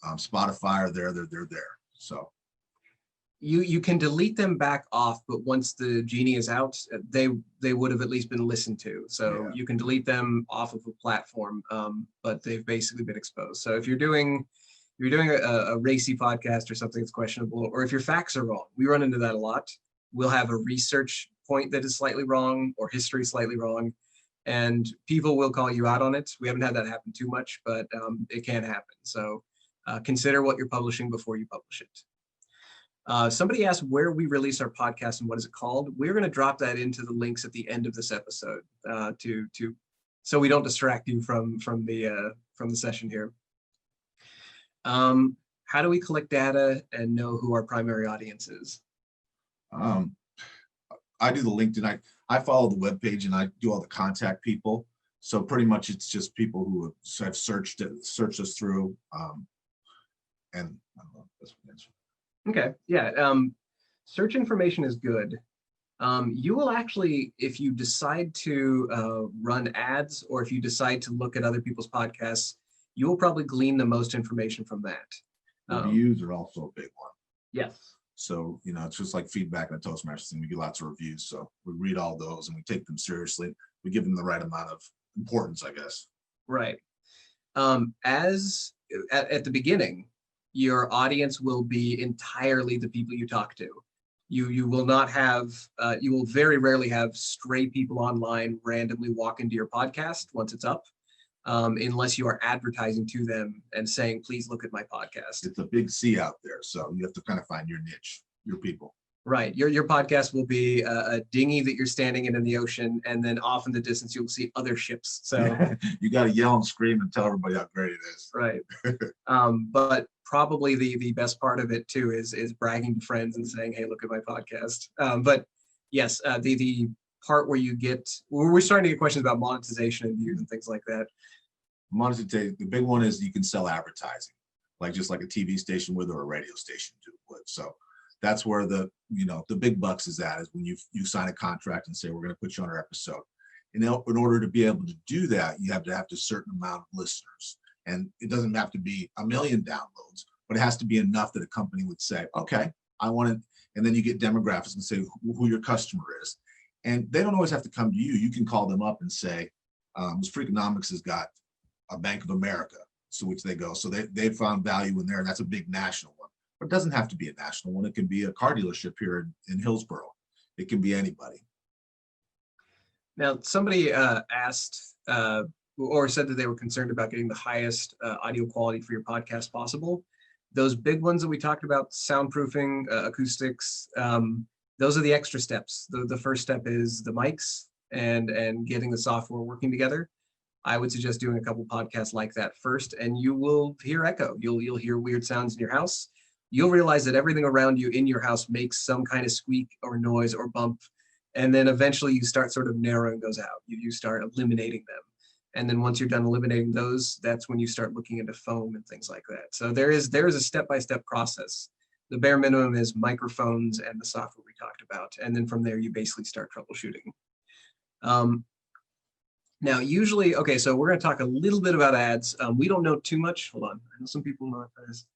A: Spotify, or they're there. So
B: you can delete them back off, but once the genie is out, they would have at least been listened to. So you can delete them off of a platform, but they've basically been exposed. So if you're doing a racy podcast or something that's questionable, or if your facts are wrong, we run into that a lot. We'll have a research point that is slightly wrong, or history slightly wrong, and people will call you out on it. We haven't had that happen too much, but it can happen. So consider what you're publishing before you publish it. Somebody asked where we release our podcast and what is it called. We're going to drop that into the links at the end of this episode so we don't distract you from the session here. How do we collect data and know who our primary audience is?
A: I do the LinkedIn. I follow the webpage, and I do all the contact people. So pretty much it's just people who have searched us through. And I don't know if that's an answer.
B: Okay, yeah. Search information is good. You will actually, if you decide to run ads, or if you decide to look at other people's podcasts, you will probably glean the most information from that.
A: Reviews are also a big one.
B: Yes.
A: So, it's just like feedback in a Toastmasters thing. We get lots of reviews. So we read all those and we take them seriously. We give them the right amount of importance, I guess.
B: Right. As at the beginning, your audience will be entirely the people you talk to. You will not have, you will very rarely have stray people online randomly walk into your podcast once it's up, unless you are advertising to them and saying, please look at my podcast.
A: It's a big sea out there. So you have to kind of find your niche, your people.
B: Right. Your podcast will be a dinghy that you're standing in the ocean, and then off in the distance, you'll see other ships. So
A: you got to yell and scream and tell everybody how great it is.
B: Right. But probably the best part of it too is bragging to friends and saying, hey, look at my podcast. But yes, the part where we're starting to get questions about monetization and views and things like that.
A: Monetization, the big one is you can sell advertising, just like a TV station would or a radio station would. So that's where the big bucks is when you sign a contract and say, we're going to put you on our episode. And in order to be able to do that, you have to have a certain amount of listeners. And it doesn't have to be 1 million downloads, but it has to be enough that a company would say, okay, I want it. And then you get demographics and say who your customer is. And they don't always have to come to you. You can call them up and say, Freakonomics has got a Bank of America, so which they go. So they found value in there, and that's a big national one. But it doesn't have to be a national one. It can be a car dealership here in Hillsborough. It can be anybody.
B: Now, somebody asked or said that they were concerned about getting the highest audio quality for your podcast possible. Those big ones that we talked about, soundproofing, acoustics, those are the extra steps. The first step is the mics and getting the software working together. I would suggest doing a couple podcasts like that first, and you will hear echo. You'll hear weird sounds in your house. You'll realize that everything around you in your house makes some kind of squeak or noise or bump. And then eventually you start sort of narrowing those out. You start eliminating them. And then once you're done eliminating those, that's when you start looking into foam and things like that. So there is a step-by-step process. The bare minimum is microphones and the software we talked about. And then from there, you basically start troubleshooting. Now, usually, okay, so we're going to talk a little bit about ads. We don't know too much. Hold on. I know some people know what that is.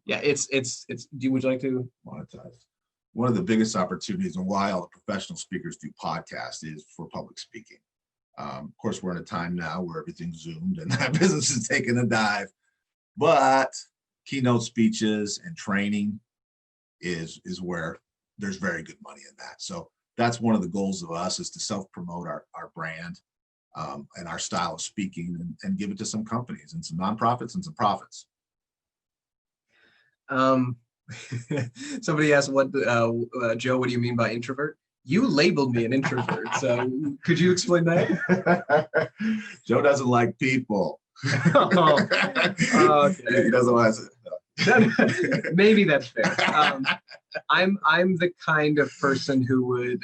B: Yeah, would you like to
A: monetize? One of the biggest opportunities and why all the professional speakers do podcasts is for public speaking. Of course, we're in a time now where everything's Zoomed and that business is taking a dive, but keynote speeches and training is where there's very good money in that. So that's one of the goals of us, is to self-promote our brand and our style of speaking and give it to some companies and some nonprofits and some profits.
B: Somebody asked, Joe, what do you mean by introvert? You labeled me an introvert, so could you explain that?
A: Joe doesn't like people.
B: Okay.
A: He doesn't want to.
B: Maybe that's fair. I'm the kind of person who would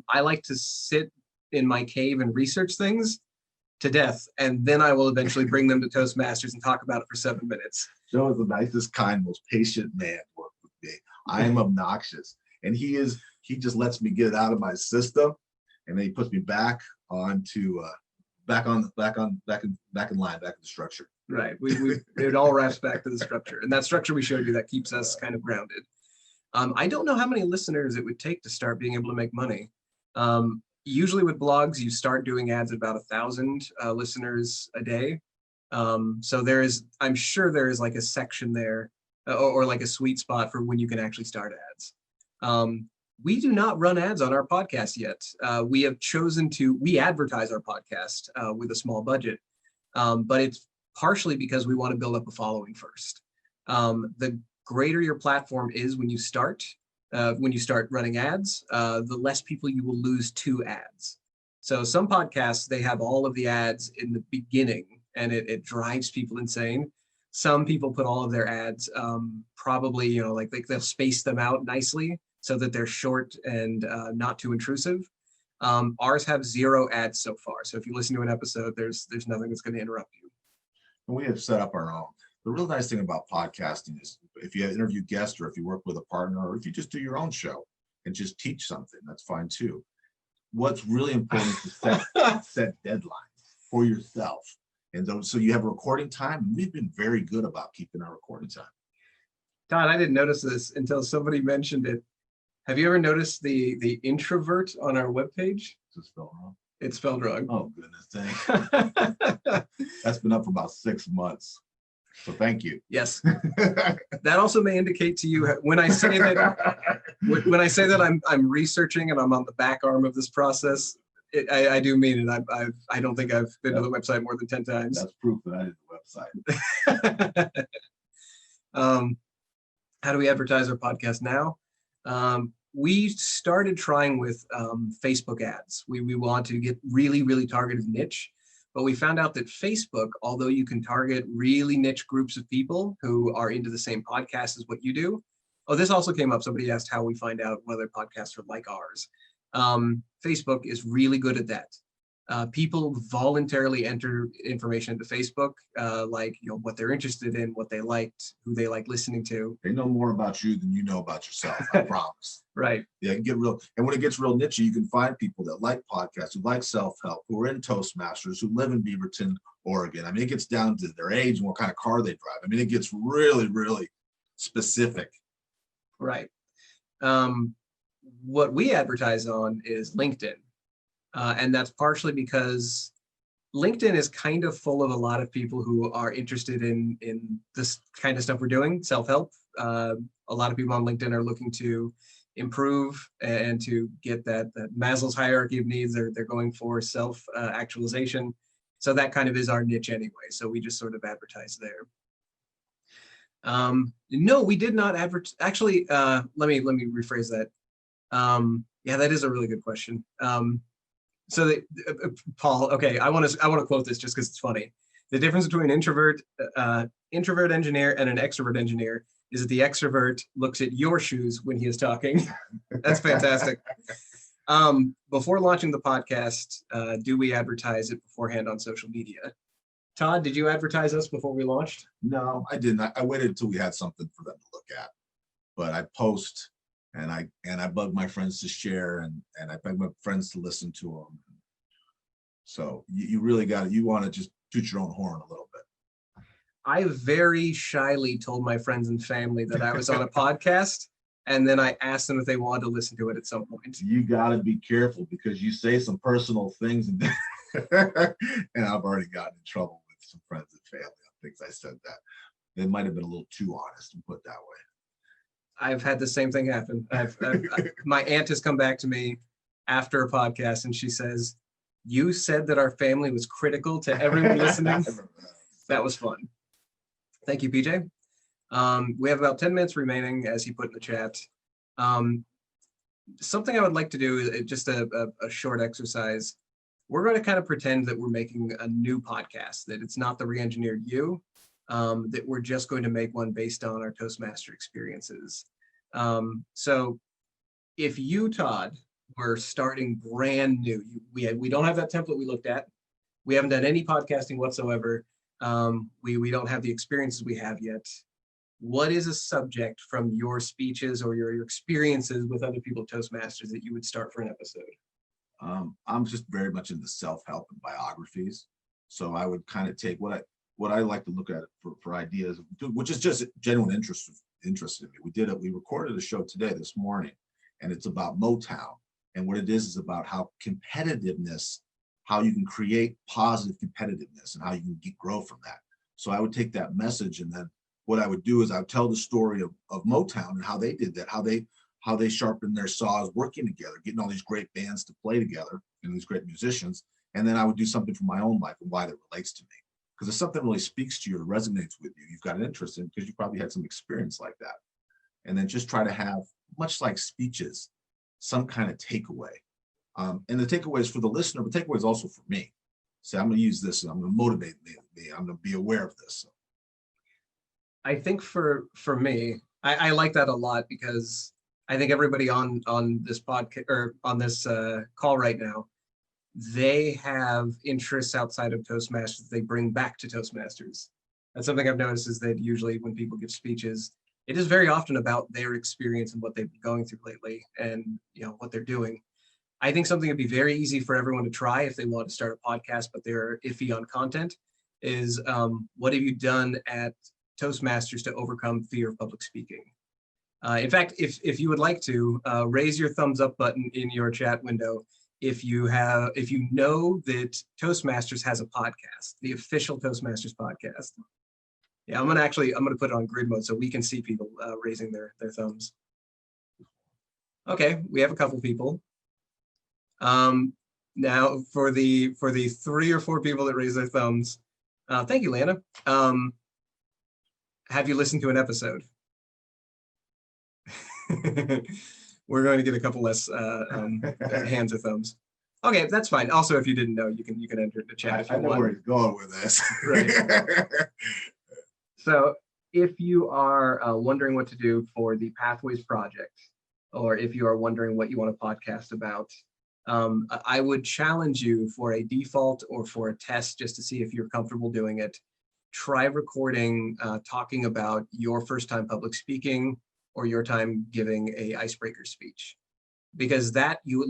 B: I like to sit in my cave and research things to death, and then I will eventually bring them to Toastmasters and talk about it for 7 minutes.
A: Joe is the nicest, kind, most patient man to work with me. I am obnoxious, and he just lets me get it out of my system, and then he puts me back in line, back in the structure.
B: Right. It all wraps back to the structure, and that structure we showed you that keeps us kind of grounded. I don't know how many listeners it would take to start being able to make money. Usually with blogs, you start doing ads at about 1,000 listeners a day. So I'm sure there is like a section there or like a sweet spot for when you can actually start ads. We do not run ads on our podcast yet. We have chosen we advertise our podcast with a small budget, but it's partially because we want to build up a following first. The greater your platform is when you start running ads, the less people you will lose to ads. So some podcasts, they have all of the ads in the beginning, and it drives people insane. Some people put all of their ads probably, they'll space them out nicely so that they're short and not too intrusive. Ours have 0 ads so far. So if you listen to an episode, there's nothing that's going to interrupt you.
A: And we have set up our own. The real nice thing about podcasting is if you interview guests, or if you work with a partner, or if you just do your own show and just teach something, that's fine too. What's really important is to set deadlines for yourself. And so you have a recording time. And we've been very good about keeping our recording time.
B: Todd, I didn't notice this until somebody mentioned it. Have you ever noticed the introvert on our webpage?
A: Is it spelled wrong?
B: It's spelled wrong.
A: Oh, goodness, dang. That's been up for about 6 months. So thank you.
B: Yes. That also may indicate to you when I say that I'm researching and I'm on the back arm of this process, I do mean it. I don't think I've been to the website more than 10 times.
A: That's proof that I did the website.
B: How do we advertise our podcast now? We started trying with Facebook ads. We want to get really, really targeted niche, but we found out that Facebook, although you can target really niche groups of people who are into the same podcast as what you do. Oh, this also came up. Somebody asked how we find out whether podcasts are like ours. Facebook is really good at that. People voluntarily enter information into Facebook, like what they're interested in, what they liked, who they like listening to.
A: They know more about you than you know about yourself, I promise.
B: Right.
A: Yeah, it can get real. And when it gets real niche, you can find people that like podcasts, who like self-help, who are in Toastmasters, who live in Beaverton, Oregon. I mean, it gets down to their age and what kind of car they drive. I mean, it gets really, really specific.
B: Right. What we advertise on is LinkedIn. And that's partially because LinkedIn is kind of full of a lot of people who are interested in this kind of stuff we're doing, self-help. A lot of people on LinkedIn are looking to improve and to get that Maslow's hierarchy of needs. They're going for self-actualization. So that kind of is our niche anyway. So we just sort of advertise there. No, we did not advertise. Actually, let me rephrase that. Yeah, that is a really good question. So Paul, okay, I want to quote this just because it's funny. The difference between an introvert engineer and an extrovert engineer is that the extrovert looks at your shoes when he is talking. That's fantastic. Before launching the podcast, do we advertise it beforehand on social media? Todd, did you advertise us before we launched?
A: No, I didn't. I waited until we had something for them to look at. But I post and I bug my friends to share and I beg my friends to listen to them. So you really you want to just toot your own horn a little bit.
B: I very shyly told my friends and family that I was on a podcast, and then I asked them if they wanted to listen to it at some point.
A: You got to be careful because you say some personal things and I've already gotten in trouble with some friends and family on things I said that. It might have been a little too honest and put it that way.
B: I've had the same thing happen. My aunt has come back to me after a podcast and she says, "You said that our family was critical to everyone listening." That was fun. Thank you, PJ. We have about 10 minutes remaining, as he put in the chat. Something I would like to do is just a short exercise. We're going to kind of pretend that we're making a new podcast, that it's not the Re-Engineered You, that we're just going to make one based on our Toastmaster experiences. So if you, Todd, were starting brand new, we don't have that template we looked at. We haven't done any podcasting whatsoever. We don't have the experiences we have yet. What is a subject from your speeches or your experiences with other people Toastmasters that you would start for an episode?
A: I'm just very much into self-help and biographies. So I would kind of take what I like to look at for ideas, which is just genuine interest in me. We recorded a show this morning, and it's about Motown. And what it is about how competitiveness, how you can create positive competitiveness and how you can grow from that. So I would take that message, and then what I would do is I would tell the story of Motown and how they did that, how they sharpened their saws working together, getting all these great bands to play together and these great musicians. And then I would do something from my own life and why that relates to me. Because if something really speaks to you or resonates with you, you've got an interest in because you probably had some experience like that. And then just try to have, much like speeches, some kind of takeaway. And the takeaway is for the listener, but takeaway is also for me. Say, I'm going to use this and I'm going to motivate me. I'm going to be aware of this.
B: I think for me, I like that a lot because I think everybody on this podcast or on this call right now, they have interests outside of Toastmasters they bring back to Toastmasters. That's something I've noticed is that usually when people give speeches, it is very often about their experience and what they've been going through lately and what they're doing. I think something would be very easy for everyone to try if they want to start a podcast, but they're iffy on content, is what have you done at Toastmasters to overcome fear of public speaking? In fact, if you would like to, raise your thumbs up button in your chat window if you know that Toastmasters has a podcast, the official Toastmasters podcast. Yeah, I'm gonna put it on grid mode so we can see people raising their thumbs. Okay, we have a couple people. Now for the 3 or 4 people that raise their thumbs, thank you, Lana. Have you listened to an episode? We're going to get a couple less hands or thumbs. Okay, that's fine. Also, if you didn't know, you can enter the chat if you
A: want. I know where he's going with this.
B: Right. So if you are wondering what to do for the Pathways project, or if you are wondering what you want to podcast about, I would challenge you for a default or for a test just to see if you're comfortable doing it. Try recording, talking about your first time public speaking or your time giving a icebreaker speech, because that you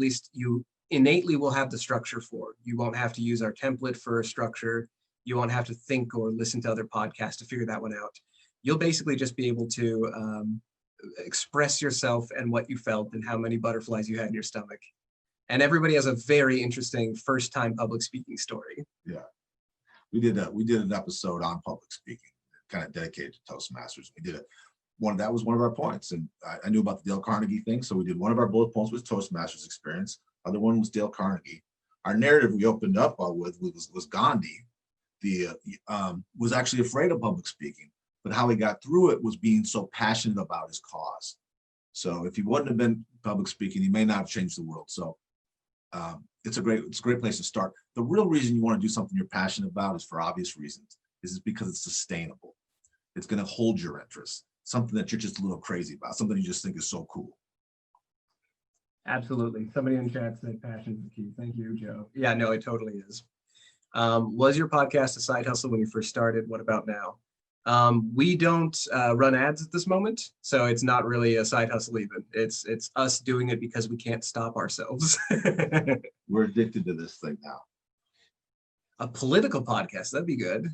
B: innately will have the structure for. You won't have to use our template for a structure. You won't have to think or listen to other podcasts to figure that one out. You'll basically just be able to express yourself and what you felt and how many butterflies you had in your stomach. And everybody has a very interesting first time public speaking story.
A: Yeah, we did an episode on public speaking, kind of dedicated to Toastmasters. We did it. That was one of our points, and I knew about the Dale Carnegie thing, so we did one of our bullet points was Toastmasters experience. Other one was Dale Carnegie. Our narrative we opened up with was Gandhi. Was actually afraid of public speaking, but how he got through it was being so passionate about his cause. So if he wouldn't have been public speaking, he may not have changed the world. So it's a great place to start. The real reason you want to do something you're passionate about is for obvious reasons. Is because it's sustainable. It's going to hold your interest. Something that you're just a little crazy about. Something you just think is so cool.
B: Absolutely. Somebody in chat said passion is the key. Thank you, Joe. Yeah, no, it totally is. Was your podcast a side hustle when you first started? What about now? We don't run ads at this moment, so it's not really a side hustle even. It's us doing it because we can't stop ourselves.
A: We're addicted to this thing now.
B: A political podcast, that'd be good.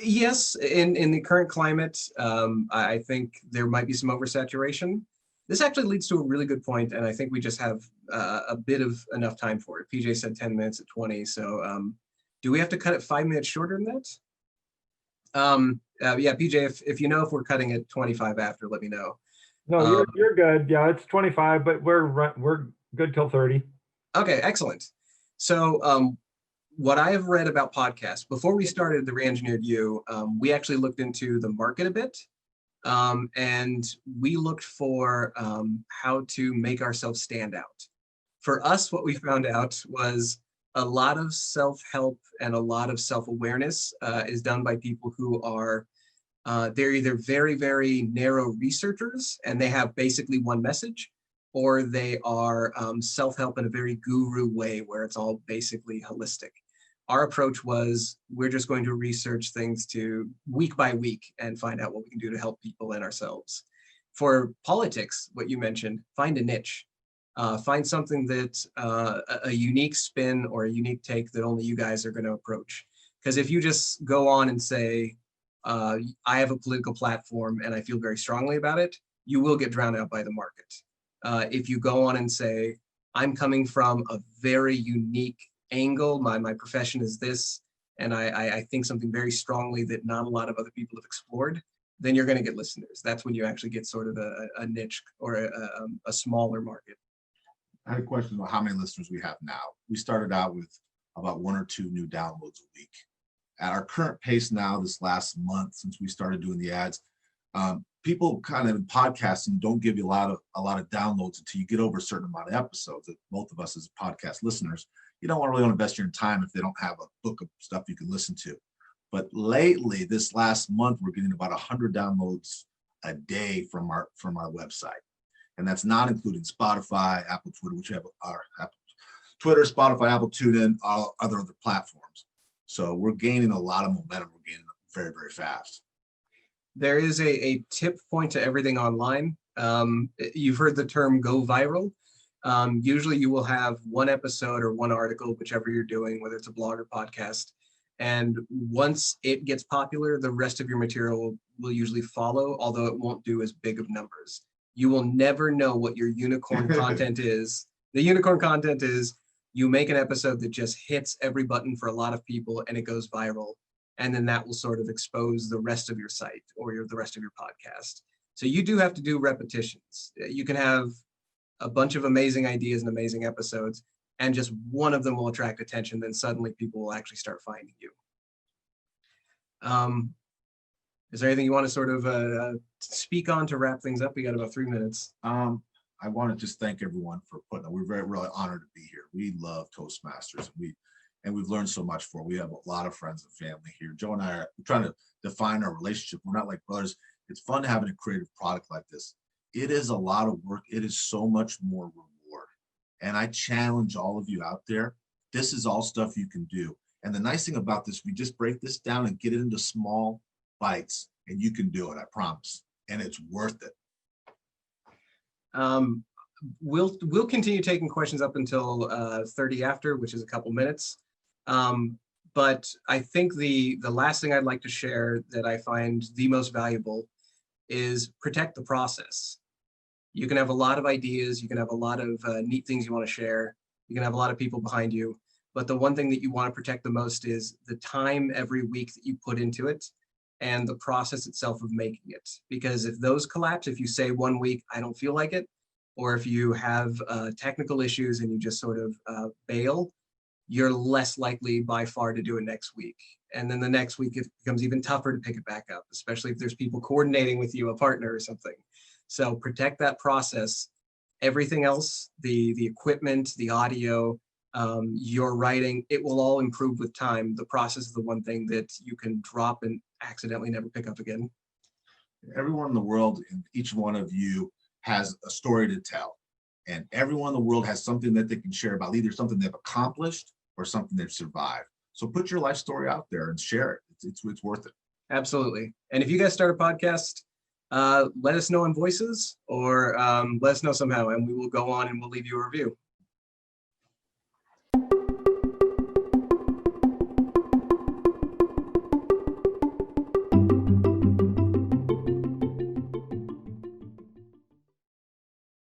B: Yes, in the current climate, I think there might be some oversaturation. This actually leads to a really good point, and I think we just have a bit of enough time for it. PJ said 10 minutes at 20, so do we have to cut it 5 minutes shorter than that? Yeah, PJ, if you know if we're cutting it 25 after, let me know.
C: No, you're good. Yeah, it's 25, but we're good till 30.
B: Okay, excellent. So what I have read about podcasts, before we started the Reengineered You, we actually looked into the market a bit. And we looked for how to make ourselves stand out. For us, what we found out was a lot of self-help and a lot of self-awareness is done by people who are, they're either very, very narrow researchers and they have basically one message, or they are self-help in a very guru way where it's all basically holistic. Our approach was we're just going to research things to week by week and find out what we can do to help people and ourselves. For politics, what you mentioned, find a niche. Find something that a unique spin or a unique take that only you guys are going to approach. Because if you just go on and say, I have a political platform and I feel very strongly about it, you will get drowned out by the market. If you go on and say, I'm coming from a very unique angle, my profession is this, and I think something very strongly that not a lot of other people have explored, then you're going to get listeners. That's when you actually get sort of a niche or a smaller market.
A: I had a question about how many listeners we have now. We started out with about 1 or 2 new downloads a week. At our current pace now, this last month since we started doing the ads, people kind of in podcasting don't give you a lot of downloads until you get over a certain amount of episodes. That both of us as podcast listeners, you don't really want to invest your time if they don't have a book of stuff you can listen to. But lately, this last month, we're getting about 100 downloads a day from our website, and that's not including Spotify, Apple, Twitter, which have our Apple, Twitter, Spotify, Apple, TuneIn, all other platforms. So we're gaining a lot of momentum. We're gaining very, very fast.
B: There is a tip point to everything online. You've heard the term "go viral." Usually you will have one episode or one article, whichever you're doing, whether it's a blog or podcast, And once it gets popular, the rest of your material will usually follow, although it won't do as big of numbers. You will never know what your unicorn content is. The unicorn content is you make an episode that just hits every button for a lot of people and it goes viral. And then that will sort of expose the rest of your site or the rest of your podcast. So you do have to do repetitions. You can have a bunch of amazing ideas and amazing episodes, and just one of them will attract attention, then suddenly people will actually start finding you. Is there anything you want to sort of speak on to wrap things up? We got about 3 minutes.
A: I want to just thank everyone for putting. We're really honored to be here. We love Toastmasters. We've learned so much for it. We have a lot of friends and family here. Joe and I are trying to define our relationship. We're not like brothers. It's fun having a creative product like this. It is a lot of work. It is so much more reward. And I challenge all of you out there. This is all stuff you can do. And the nice thing about this, we just break this down and get it into small bites, and you can do it, I promise. And it's worth it.
B: We'll continue taking questions up until 30 after, which is a couple minutes. But I think the last thing I'd like to share that I find the most valuable is protect the process. You can have a lot of ideas, you can have a lot of neat things you want to share, you can have a lot of people behind you, but the one thing that you want to protect the most is the time every week that you put into it and the process itself of making it. Because if those collapse, if you say 1 week, I don't feel like it, or if you have technical issues and you just sort of bail, you're less likely by far to do it next week. And then the next week, it becomes even tougher to pick it back up, especially if there's people coordinating with you, a partner or something. So protect that process. Everything else, the equipment, the audio, your writing, it will all improve with time. The process is the one thing that you can drop and accidentally never pick up again.
A: Everyone in the world, and each one of you has a story to tell. And everyone in the world has something that they can share about, either something they've accomplished or something they've survived. So put your life story out there and share it. It's worth it.
B: Absolutely. And if you guys start a podcast, let us know on Voices or let us know somehow, and we will go on and we'll leave you a review.